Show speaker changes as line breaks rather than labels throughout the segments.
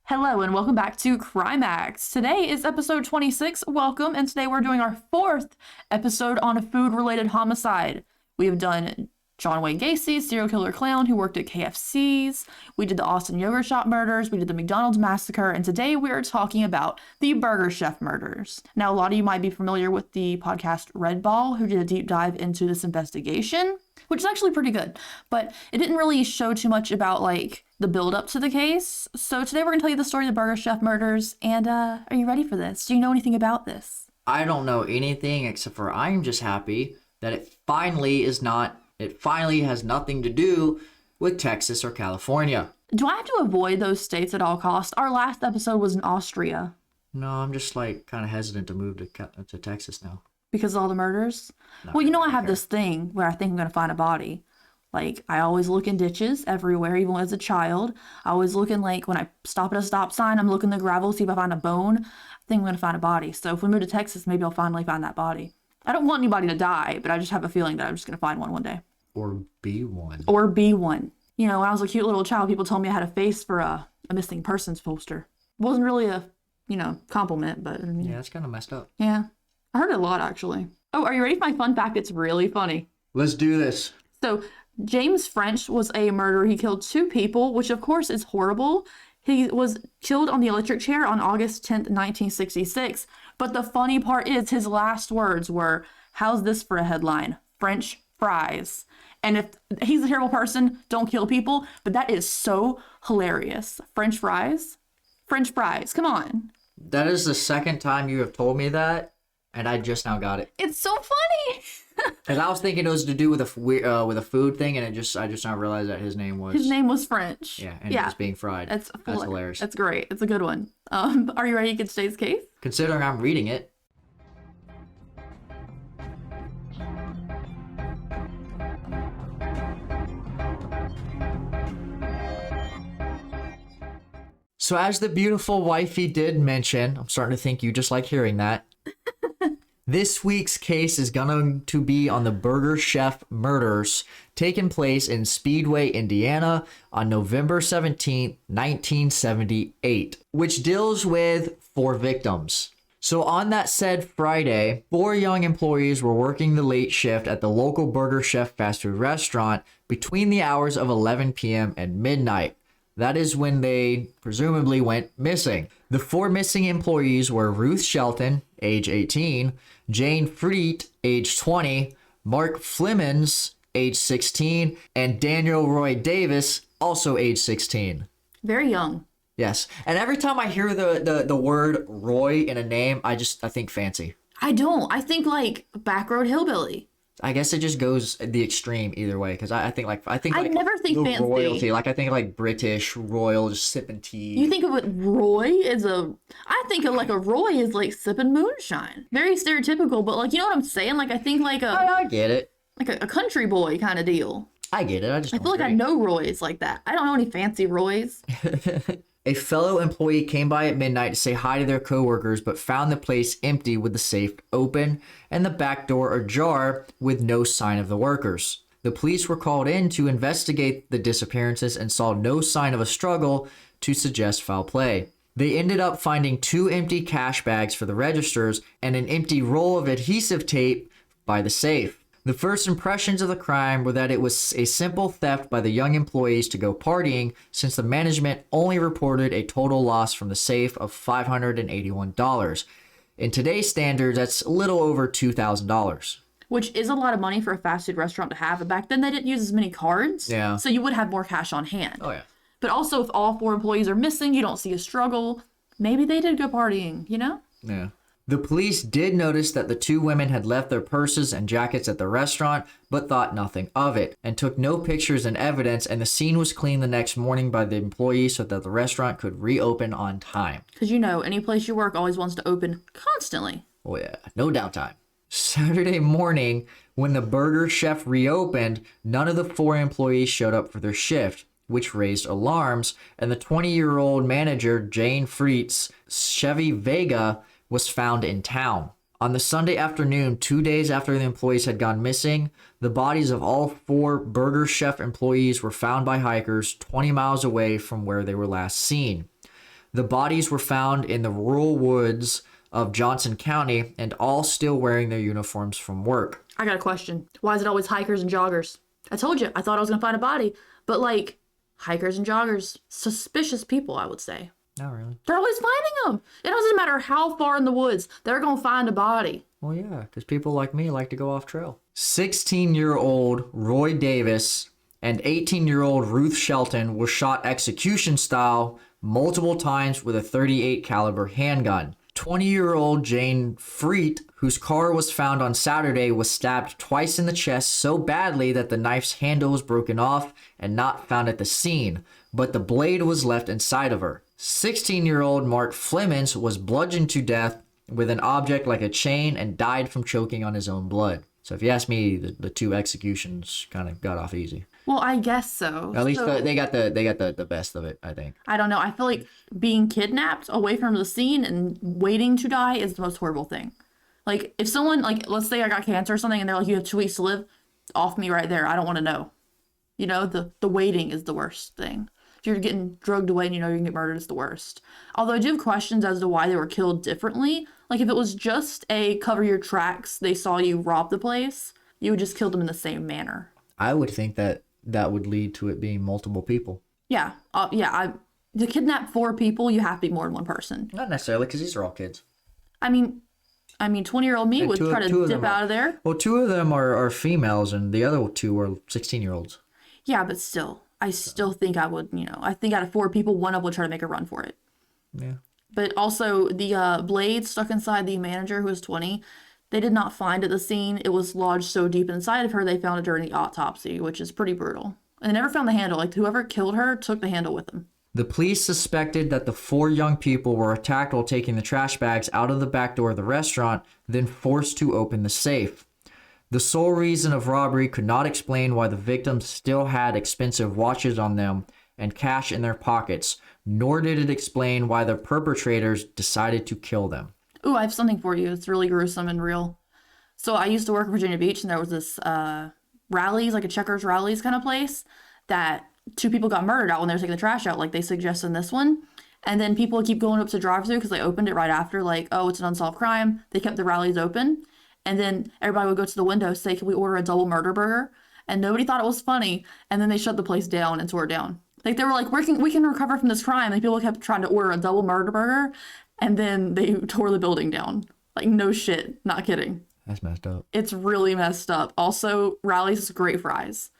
Hello and welcome back to Crimax. Today is episode 26. Welcome, and today we're doing our fourth episode on a food-related homicide. We have done John Wayne Gacy, serial killer clown who worked at KFC's. We did the Austin Yogurt Shop murders. We did the McDonald's massacre, and today we are talking about the Burger Chef murders. Now, a lot of you might be familiar with the podcast Red Ball, who did a deep dive into this investigation, which is actually pretty good, but it didn't really show too much about the build up to the case. So today we're gonna tell you the story of the Burger Chef murders. And are you ready for this? Do you know anything about this?
I don't know anything except for I'm just happy that it finally has nothing to do with Texas or California.
Do I have to avoid those states at all costs? Our last episode was in Austria.
No, I'm just kind of hesitant to move to Texas now.
Because of all the murders?
Not
Well, I
really
have
fair.
this thing where I think I'm gonna find a body. I always look in ditches everywhere, even as a child. I always look in, when I stop at a stop sign, I'm looking in the gravel, see if I find a bone. I think I'm going to find a body. So if we move to Texas, maybe I'll finally find that body. I don't want anybody to die, but I just have a feeling that I'm just going to find one day.
Or be one.
Or be one. When I was a cute little child, people told me I had a face for a missing persons poster. It wasn't really a, compliment, but
Yeah, that's kind of messed up.
yeah. I heard it a lot, actually. Oh, are you ready for my fun fact? It's really funny.
Let's do this.
So James French was a murderer. He killed two people, which of course is horrible. He was killed on the electric chair on August 10th, 1966. But the funny part is his last words were, "How's this for a headline? French fries." And if he's a terrible person, don't kill people. But that is so hilarious. French fries? French fries. Come on.
That is the second time you have told me that, and I just now got it.
It's so funny.
And I was thinking it was to do with a food thing, and I just now realized that his name was
French.
Yeah, and it was being fried.
That's
hilarious.
That's great. It's a good one. Are you ready to get today's case?
Considering I'm reading it. So as the beautiful wifey did mention, I'm starting to think you just like hearing that. This week's case is going to be on the Burger Chef murders taking place in Speedway, Indiana on November 17th, 1978, which deals with 4 victims. So on that said Friday, 4 young employees were working the late shift at the local Burger Chef fast food restaurant between the hours of 11 p.m. and midnight. That is when they presumably went missing. The 4 missing employees were Ruth Shelton, age 18, Jane Freet, age 20, Mark Flemons, age 16, and Daniel Roy Davis, also age 16.
Very young.
Yes, and every time I hear the word Roy in a name, I think fancy.
I don't. I think Backroad Hillbilly.
I guess it just goes the extreme either way, because I think
never think
the
fancy.
Royalty. I think British royal, just sipping tea.
You think of it, Roy is I think of a Roy is sipping moonshine. Very stereotypical, but you know what I'm saying? I think
I get it.
A country boy kind of deal.
I get it.
I feel like I know Roys like that. I don't know any fancy Roys.
A fellow employee came by at midnight to say hi to their coworkers, but found the place empty with the safe open and the back door ajar with no sign of the workers. The police were called in to investigate the disappearances and saw no sign of a struggle to suggest foul play. They ended up finding 2 empty cash bags for the registers and an empty roll of adhesive tape by the safe. The first impressions of the crime were that it was a simple theft by the young employees to go partying, since the management only reported a total loss from the safe of $581. In today's standards, that's a little over $2,000.
Which is a lot of money for a fast food restaurant to have. But back then, they didn't use as many cards.
Yeah.
So you would have more cash on hand.
Oh, yeah.
But also, if all 4 employees are missing, you don't see a struggle. Maybe they did go partying,
Yeah. The police did notice that the 2 women had left their purses and jackets at the restaurant, but thought nothing of it, and took no pictures and evidence, and the scene was cleaned the next morning by the employees so that the restaurant could reopen on time.
Because any place you work always wants to open constantly.
Oh yeah, no downtime. Saturday morning, when the Burger Chef reopened, none of the 4 employees showed up for their shift, which raised alarms, and the 20-year-old manager, Jane Freet's Chevy Vega, was found in town. On the Sunday afternoon, 2 days after the employees had gone missing, the bodies of all 4 Burger Chef employees were found by hikers 20 miles away from where they were last seen. The bodies were found in the rural woods of Johnson County and all still wearing their uniforms from work.
I got a question. Why is it always hikers and joggers? I told you, I thought I was going to find a body. But, like, hikers and joggers, suspicious people, I would say.
Not really.
They're always finding them. It doesn't matter how far in the woods, they're going to find a body.
Well, yeah, because people like me like to go off trail. 16-year-old Roy Davis and 18-year-old Ruth Shelton were shot execution style multiple times with a .38 caliber handgun. 20-year-old Jane Freet, whose car was found on Saturday, was stabbed twice in the chest so badly that the knife's handle was broken off and not found at the scene, but the blade was left inside of her. 16-year-old Mark Flemings was bludgeoned to death with an object like a chain and died from choking on his own blood. So if you ask me, the two executions kind of got off easy.
Well, I guess so.
At least they got the best of it, I think.
I don't know. I feel like being kidnapped away from the scene and waiting to die is the most horrible thing. Like, if someone, like, let's say I got cancer or something and they're like, you have 2 weeks to live, off me right there. I don't want to know. You know, the waiting is the worst thing. If you're getting drugged away and you know you're going to get murdered, it's the worst. Although I do have questions as to why they were killed differently. Like, if it was just a cover your tracks, they saw you rob the place, you would just kill them in the same manner.
I would think that would lead to it being multiple people.
Yeah. To kidnap 4 people, you have to be more than one person.
Not necessarily, because these are all kids.
I mean, 20-year-old me would try to dip out of there.
Well, 2 of them are females, and the other 2 are 16-year-olds.
Yeah, but still. I still think I would, I think out of 4 people, one of them would try to make a run for it.
Yeah.
But also, the blade stuck inside the manager, who was 20, they did not find at the scene. It was lodged so deep inside of her, they found it during the autopsy, which is pretty brutal. And they never found the handle. Like, whoever killed her took the handle with them.
The police suspected that the 4 young people were attacked while taking the trash bags out of the back door of the restaurant, then forced to open the safe. The sole reason of robbery could not explain why the victims still had expensive watches on them and cash in their pockets, nor did it explain why the perpetrators decided to kill them.
Ooh, I have something for you. It's really gruesome and real. So I used to work in Virginia Beach, and there was this rallies, like a checkers rallies kind of place, that 2 people got murdered out when they were taking the trash out, like they suggested in this one. And then people would keep going up to drive-thru because they opened it right after, like, oh, it's an unsolved crime. They kept the rallies open. And then everybody would go to the window and say, can we order a double murder burger? And nobody thought it was funny. And then they shut the place down and tore it down. Like, they were like, we can recover from this crime. And people kept trying to order a double murder burger. And then they tore the building down. Like, no shit. Not kidding.
That's messed up.
It's really messed up. Also, Rally's is great fries.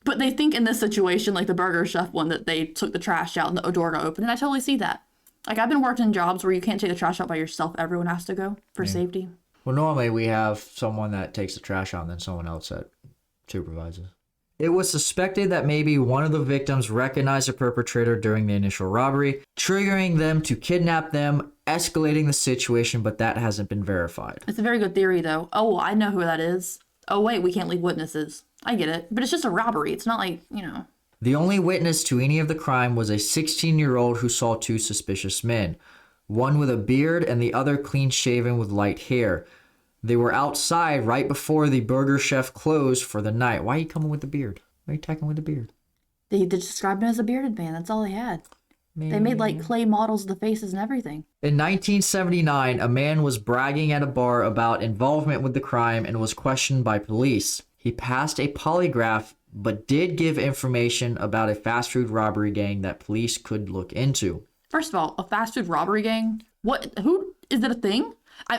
But they think in this situation, like the Burger Chef one, that they took the trash out and the door got open. And I totally see that. Like, I've been working in jobs where you can't take the trash out by yourself. Everyone has to go for safety.
Well, normally we have someone that takes the trash out and then someone else that supervises. It was suspected that maybe one of the victims recognized the perpetrator during the initial robbery, triggering them to kidnap them, escalating the situation, but that hasn't been verified.
It's a very good theory, though. Oh, I know who that is. Oh, wait, we can't leave witnesses. I get it. But it's just a robbery. It's not like,
The only witness to any of the crime was a 16-year-old who saw 2 suspicious men, one with a beard and the other clean-shaven with light hair. They were outside right before the Burger Chef closed for the night. Why are you coming with the beard? Why are you attacking with the beard?
They described him as a bearded man. That's all they had. They made, like, clay models of the faces and everything.
In 1979, a man was bragging at a bar about involvement with the crime and was questioned by police. He passed a polygraph, but did give information about a fast food robbery gang that police could look into.
First of all, a fast food robbery gang? What? Who? Is that a thing? I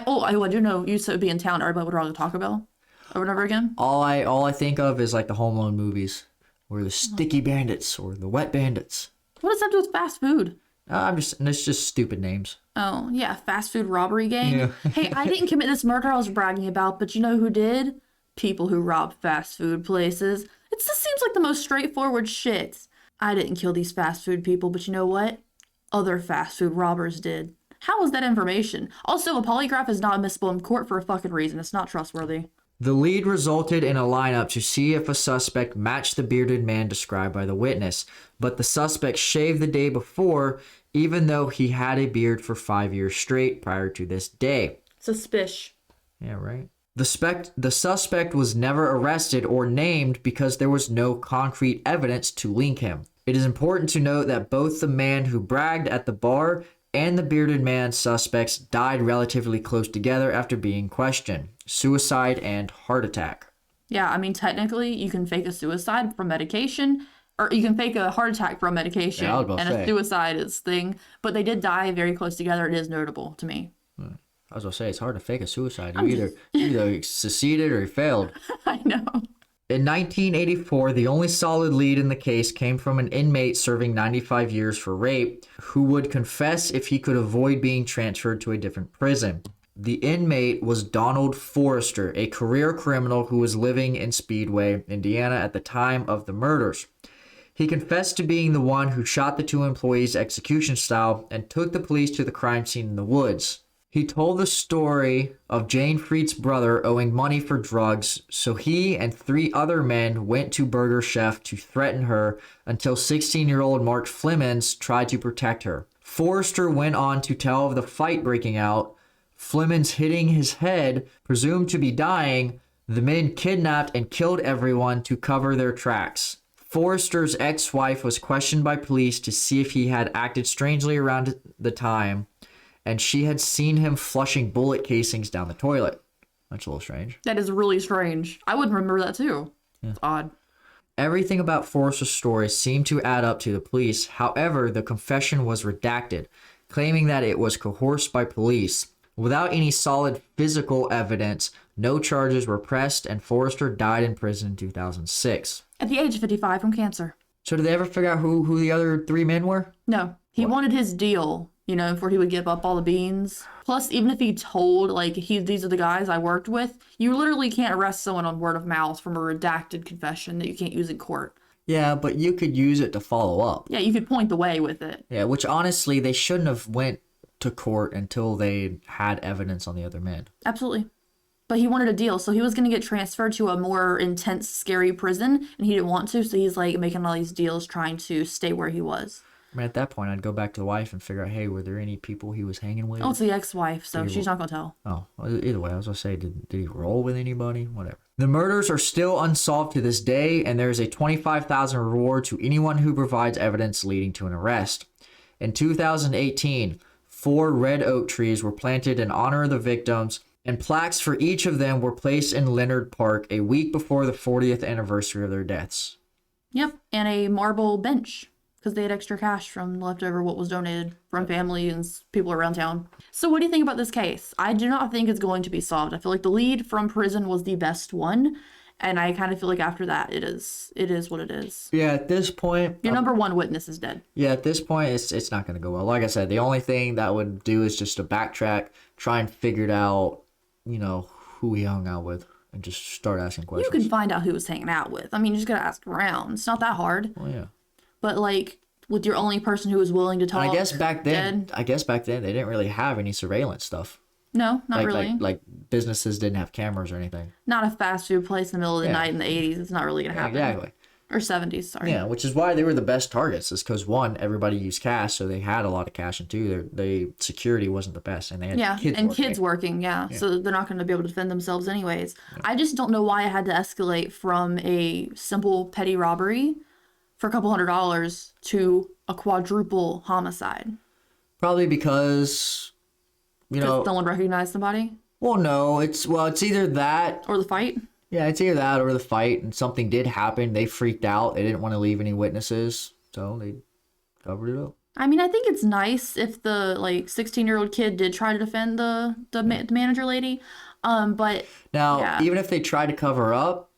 do know you said it would be in town. Everybody would rather Taco Bell over and over again.
All I think of is like the Home Alone movies, or the Sticky Bandits, or the Wet Bandits.
What does that do with fast food?
It's just stupid names.
Oh, yeah, fast food robbery gang.
Yeah.
Hey, I didn't commit this murder I was bragging about, but you know who did? People who rob fast food places. It just seems like the most straightforward shit. I didn't kill these fast food people, but you know what? Other fast food robbers did. How is that information? Also, a polygraph is not admissible in court for a fucking reason. It's not trustworthy.
The lead resulted in a lineup to see if a suspect matched the bearded man described by the witness, but the suspect shaved the day before, even though he had a beard for 5 years straight prior to this day.
Suspicious.
Yeah, right. The suspect was never arrested or named because there was no concrete evidence to link him. It is important to note that both the man who bragged at the bar and the bearded man suspects died relatively close together after being questioned. Suicide and heart attack.
Yeah, I mean, technically, you can fake a suicide from medication, or you can fake a heart attack from medication,
Yeah, I was about to
and
say.
a suicide is thing. But they did die very close together. It is notable to me.
I was going to say, it's hard to fake a suicide. You either succeeded or you failed.
I know.
In 1984, the only solid lead in the case came from an inmate serving 95 years for rape who would confess if he could avoid being transferred to a different prison. The inmate was Donald Forrester, a career criminal who was living in Speedway, Indiana at the time of the murders. He confessed to being the one who shot the two employees execution style and took the police to the crime scene in the woods. He told the story of Jane Freet's brother owing money for drugs, so he and 3 other men went to Burger Chef to threaten her until 16-year-old Mark Flemons tried to protect her. Forrester went on to tell of the fight breaking out, Flemons hitting his head, presumed to be dying. The men kidnapped and killed everyone to cover their tracks. Forrester's ex-wife was questioned by police to see if he had acted strangely around the time, and she had seen him flushing bullet casings down the toilet. That's a little strange.
That is really strange. I wouldn't remember that too. It's odd.
Everything about Forrester's story seemed to add up to the police. However, the confession was redacted, claiming that it was coerced by police. Without any solid physical evidence, no charges were pressed, and Forrester died in prison in 2006.
At the age of 55 from cancer.
So did they ever figure out who the other 3 men were?
No. He wanted his deal, before he would give up all the beans. Plus, even if he told, these are the guys I worked with, you literally can't arrest someone on word of mouth from a redacted confession that you can't use in court.
Yeah, but you could use it to follow up.
Yeah, you could point the way with it.
Yeah, which honestly, they shouldn't have went to court until they had evidence on the other men.
Absolutely. But he wanted a deal, so he was going to get transferred to a more intense, scary prison, and he didn't want to, so he's making all these deals trying to stay where he was.
I mean, at that point, I'd go back to the wife and figure out, hey, were there any people he was hanging with?
Oh, it's the ex-wife, so she's not going to tell.
Oh, either way, I was going to say, did he roll with anybody? Whatever. The murders are still unsolved to this day, and there is a $25,000 reward to anyone who provides evidence leading to an arrest. In 2018, 4 red oak trees were planted in honor of the victims, and plaques for each of them were placed in Leonard Park a week before the 40th anniversary of their deaths.
Yep, and a marble bench, because they had extra cash from leftover what was donated from family and people around town. So what do you think about this case? I do not think it's going to be solved. I feel like the lead from prison was the best one, and I kind of feel like after that, it is what it is.
Yeah, at this point...
Your number one witness is dead.
Yeah, at this point, it's not going to go well. Like I said, the only thing that would do is just to backtrack, try and figure it out, who he hung out with, and just start asking questions.
You can find out who he was hanging out with. I mean, you just got to ask around. It's not that hard.
Well, yeah.
But, with your only person who was willing to talk,
and I guess back then,
dead.
They didn't really have any surveillance stuff.
No, not really.
Like businesses didn't have cameras or anything.
Not a fast food place in the middle of the night in the 80s. It's not really going to happen.
Exactly.
Or 70s, sorry.
Yeah, which is why they were the best targets. Is because, one, everybody used cash, so they had a lot of cash, and 2, their security wasn't the best, and they had kids working. So they're not going to be able to defend themselves anyways. Yeah. I just don't know why it had to escalate from a simple petty robbery for a couple $100s to a quadruple homicide. Probably because,
no one recognized somebody?
Well, no, it's either that...
Or the fight?
Yeah, it's either that or the fight, and something did happen. They freaked out. They didn't want to leave any witnesses, so they covered it up.
I mean, I think it's nice if the 16-year-old kid did try to defend the manager lady, but
now even if they tried to cover up,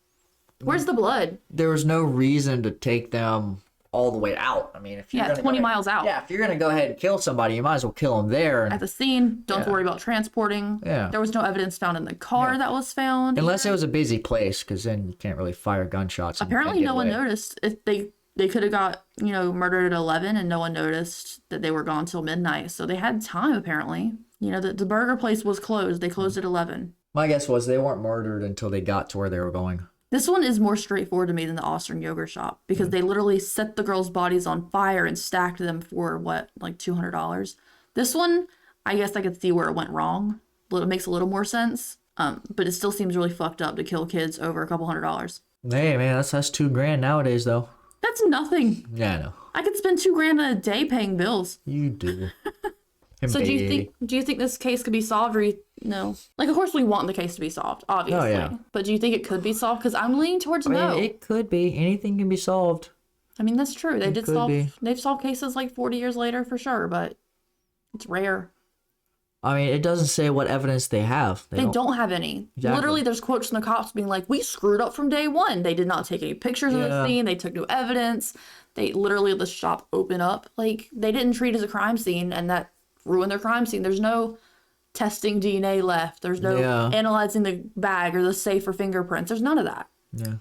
where's the blood?
There was no reason to take them all the way out. I mean, if you're
20 miles out.
Yeah, if you're gonna go ahead and kill somebody, you might as well kill them there.
At the scene, don't worry about transporting.
Yeah.
There was no evidence found in the car that was found.
Unless it was a busy place, because then you can't really fire gunshots.
Apparently, no one noticed. If they could have got murdered at 11, and no one noticed that they were gone till midnight. So they had time apparently. The burger place was closed. They closed at 11.
My guess was they weren't murdered until they got to where they were going.
This one is more straightforward to me than the Austrian yogurt shop because they literally set the girls' bodies on fire and stacked them for $200. This one, I guess I could see where it went wrong. It makes a little more sense. But it still seems really fucked up to kill kids over a couple $100.
Hey man, that's $2,000 nowadays though.
That's nothing.
Yeah, I know.
I could spend $2,000 a day paying bills.
You do.
So do you think this case could be solved, or no? Like, of course we want the case to be solved, obviously.
Oh, yeah.
But do you think it could be solved? Because I'm leaning towards no.
It could be. Anything can be solved.
I mean, that's true. They've solved cases like 40 years later for sure, but it's rare.
I mean, it doesn't say what evidence they have.
They don't have any.
Exactly.
Literally, there's quotes from the cops being like, we screwed up from day one. They did not take any pictures of the scene. They took no evidence. They literally, the shop opened up. Like, they didn't treat it as a crime scene, and that ruined their crime scene. There's no testing DNA left. There's no analyzing the bag or the safe for fingerprints. There's none of that.
Yeah.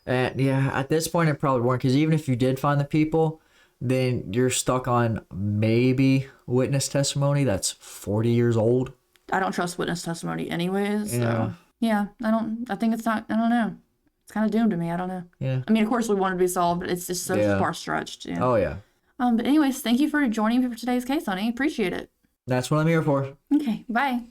And at this point, it probably won't, because even if you did find the people, then you're stuck on maybe witness testimony that's 40 years old.
I don't trust witness testimony anyways. So, I think it's not, I don't know. It's kind of doomed to me. I don't know.
Yeah.
I mean, of course we want it to be solved, but it's just so far-stretched. Yeah.
Oh, yeah.
But anyways, thank you for joining me for today's case, honey. Appreciate it.
That's what I'm here for.
Okay, bye.